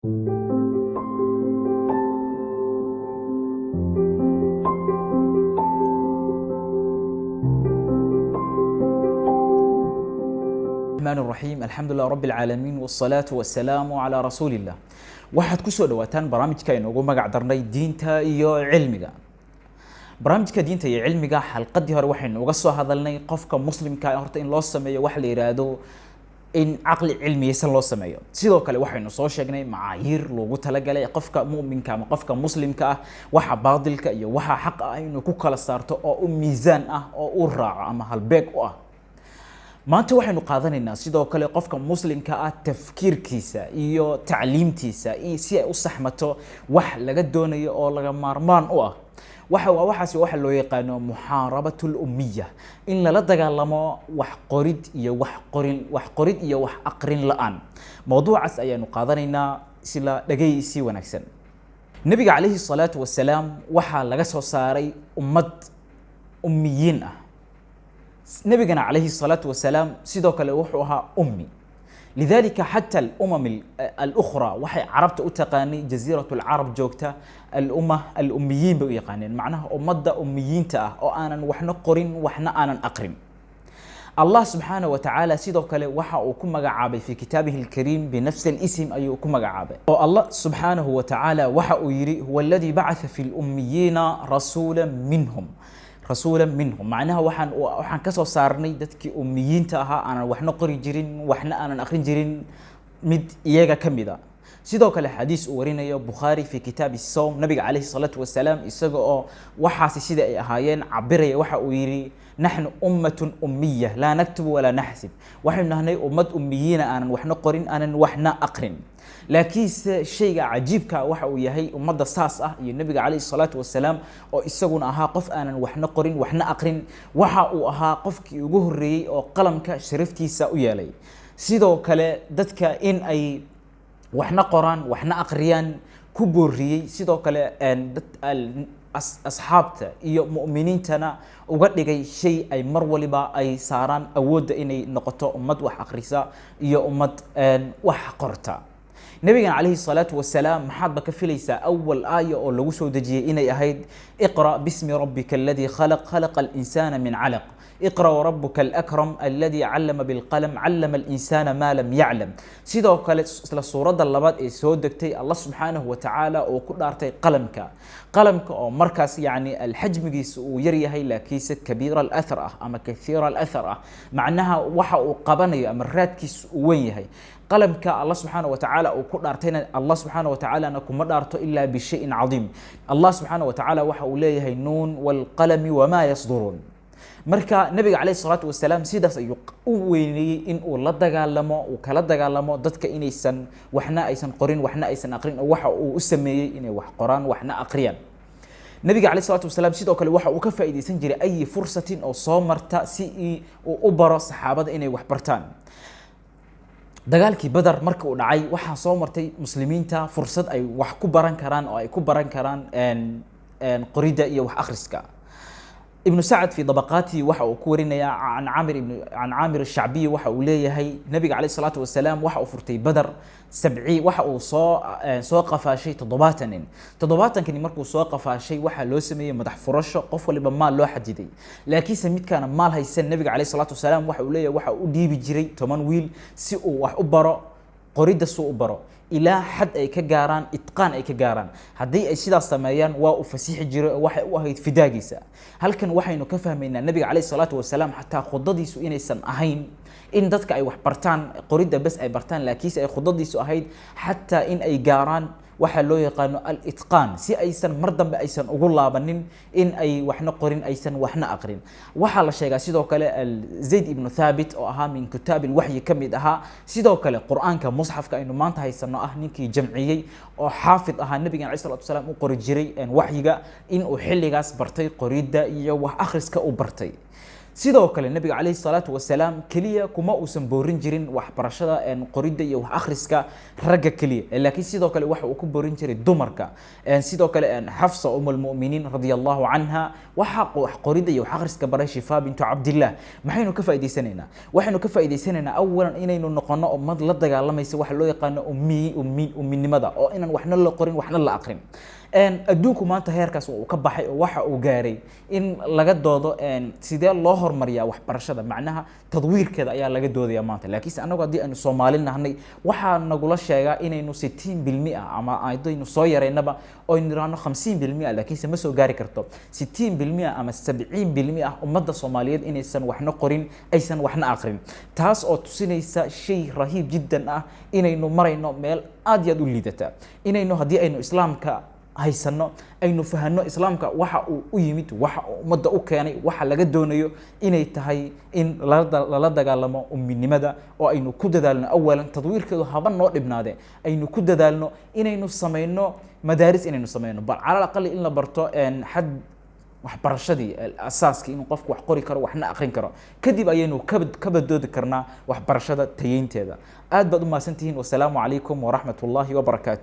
الرحمن الرحيم الحمد لله رب العالمين والصلاة والسلام على رسول الله. waxaad ku soo dhawaataan barnaamijka inoogu magac darnay diinta iyo cilmiga. barnaamijka diinta iyo cilmiga xalqadii hore waxaynu uga soo hadalnay qofka muslimka ah horta in loo sameeyo wax la yiraahdo in aqli cilmiyeysan loo sameeyo. sidoo kale waxaynu soo sheegnay macaayiir loogu talagalay qofka muuminka ama qofka muslimka ah waxa baadilka iyo waxa xaq ah inuu ku kala saarto oo u miisaan ah oo u raaco ama halbeeg u ah. maanta waxaynu qaadanaynaa sidoo kale qofka muslimka ah tafkiirkiisa iyo tacliimtiisa si ay u saxmato wax laga doonayo oo laga maarmaan u ah. waxaasi waxa loo yaqaano muhaarabatul ummiya, in lala dagaalamo wax qorid iyo wax aqrin la'aan. mawduucaas ayaanu qaadanaynaa sila dhageysi wanaagsan. nabiga calayhi salaatu wasalaam waxaa laga soo saaray ummad ummiyiin ah. نبينا عليه الصلاة والسلام سيدوك لوحوها أمي، لذلك حتى الأمم الأخرى وحي عربت أتقاني جزيرة العرب جوكتا الأمة الأميين بيقانين معناها أمد أميين تأه أو أنا وحنا قرن وحنا أنا أقرن. الله سبحانه وتعالى سيدوك لوحا وكم عابي في كتابه الكريم بنفس الاسم أي وكم عابي. الله سبحانه وتعالى وحا يري هو الذي بعث في الأميين رسولا منهم معناها waxaan ka soo saarnay dadkii ummiyiinta ahaa aan waxna qori jirin waxna aan akhrin jirin mid iyaga kamida. sidoo kale xadiis uu warinayo Bukhari fi kitab as-sawm nabiga calayhi salatu wasalaam isaga oo waxaasi sida ay ahaayeen cabiraya waxa uu yiri nahnu ummatun ummiyah la naktubu wala nahsib, waxaynu nahnay ummad ummiyiina aan waxna qorin aan waxna aqrin. laakiin shayga cajiibka waxa uu yahay ummadda saas ah iyo nabiga calayhi salaatu wasalaam oo isaguna ahaa qof aanan waxna qorin waxna aqrin, waxa uu ahaa qofkii ugu horeeyay oo qalamka sharaftiisa u yeelay. sidoo kale dadka in ay waxna qoraan waxna aqriyaan ku booriyay, sidoo kale asxaabta iyo mu'miniintana uga dhigay shay ay mar waliba ay saaraan awoodda inay noqoto ummad wax aqrisa iyo ummad wax qorta. نبينا عليه الصلاة والسلام محاد بكفليسا أول آية أو لو سو دجي إني أهيد اقرأ باسم ربك الذي خلق الإنسان من علق، اقرأ وربك الأكرم الذي علم بالقلم علم الإنسان ما لم يعلم. سيدو كانت الصورة اللبات سودكتي الله سبحانه وتعالى وكل أرتي قلمك أو مركز يعني الحجم جيس ويري هي لكيس كبير الأثر أما كثير الأثر معناها وحا وقبني مرات كيس وين هي قلمك الله سبحانه وتعالى وكل أرتينا الله سبحانه وتعالى أنكم ما أرتو إلا بشيء عظيم. الله سبحانه وتعالى وحا وليه النون والقلم وما يصدرون. marka nabiga calayhi salaatu wasalaam sidaas ayuu u weynayay in uu la dagaalamo uu kala dagaalamo dadka inaysan waxna aysan qorin waxna aysan aqrin oo waxa uu u sameeyay inay wax qoraan waxna aqriyaan. nabiga calayhi salaatu wasalaam sidoo kale waxa uu ka faa'iideysan jiray ay fursatin oo soo marta si uu u baro saxaabada inay wax bartaan. dagaalkii badar marka uu dhacay waxa soo martay muslimiinta fursad ay wax ku baran karaan oo ay ku baran karaan qorida iyo wax akhriska. ابن سعد في طبقاته وحا وكورينيا عن عامر الشعبي وحا وليهي نبي عليه الصلاة والسلام وحا فرتي بدر سبعي وحا سوق فاشي تضباطا كان مركو سوق فاشي وحا لو سمي مدح فرشه قف ولا بمال لو حديدي لكن سميت كان مال هيسن نبي عليه الصلاة والسلام وحا وليهي وحا وديبي جري 8 ويل سي وح أبرا قريد سو أبرا إلى حد أي كجاران إتقان أي كجاران هدي أي شيء سمايان وفسيح جري وهي فداجيسة. هل كان وحي نكفه من النبي عليه الصلاة والسلام حتى خضدي سو إني سن أهين إن دتك أي وحبرتان قريدة بس أي برتان لكيس أي خضدي سو أهين حتى إن أي جاران waxa loo yaqaano al-itqaan si aysan mar dambe aysan ugu laabanin in ay waxna qorin aysan waxna aqrin. waxa la sheegaa sidoo kale Zayd ibn Thabit oo ahaa min kitaab al-wahyi kamid ahaa sidoo kale quraanka mushafka aynu maanta haysano ah ninkii jamciyay oo xaafid ahaa nabiga sallallahu alayhi wasallam u qori jiray wahyiga in uu xilligaas bartay qorida iyo wax akhriska u bartay. sidoo kale nabiga calayhi salaatu wasalaam keliya kuma uusan boorin jirin waxbarashada qoridda iyo wax akhriska ragga keliya laakiin sidoo kale waxa uu ku boorin jiray dumarka sidoo kale xafsa umulmu'miniin radiyallahu canha waxa wax qoridda iyo wax akhriska baray shifaa bintu cabdillah maxaynu ka faa'iideysanaynaa waxaynu ka faa'iideysanaynaa awalan inaynu noqono ummad la dagaalamaysa waxa loo yaqaano umminimada oo inaan waxna la qorin waxna la aqrin adduunku maanta heerkaas uu ka baxay oo waxa uu gaaray in laga doodo sidee loo hormariyaa waxbarashada macnaha tadwiirkeeda ayaa laga doodaya maanta laakiin anagu haddii aynu Soomaali nahnay waxaa nagula sheegaa inaynu 60% ama ayadaynu soo yareynaba oo niraano 50% laakiin ma soo gaari karto 60% ama 70% ummadda Soomaaliyeed inaysan waxna qorin aysan waxna aqrin taas oo tusinaysa shay rahiib jiddan ah inaynu marayno meel aad iyo aad u liidata inaynu haddii aynu islaamka haysano aynu fahanno islaamka waxa uu u yimid waxa ummadda u keenay waxa laga doonayo inay tahay in la dagaalamo umminimada oo aynu ku dadaalno awalan tadwiirkeedu haba noo dhibnaade aynu ku dadaalno inaynu sameeyno madaaris inaynu sameeyno bal cala aqal in la barto xad waxbarashadii asaaskii inuu qofku wax qori karo waxna aqrin karo kadib ayaynu ka baddoodi karnaa waxbarashada tayeynteeda aad baad u mahadsantihiin wassalaamu calaykum waraxmatullaahi wabarakaatu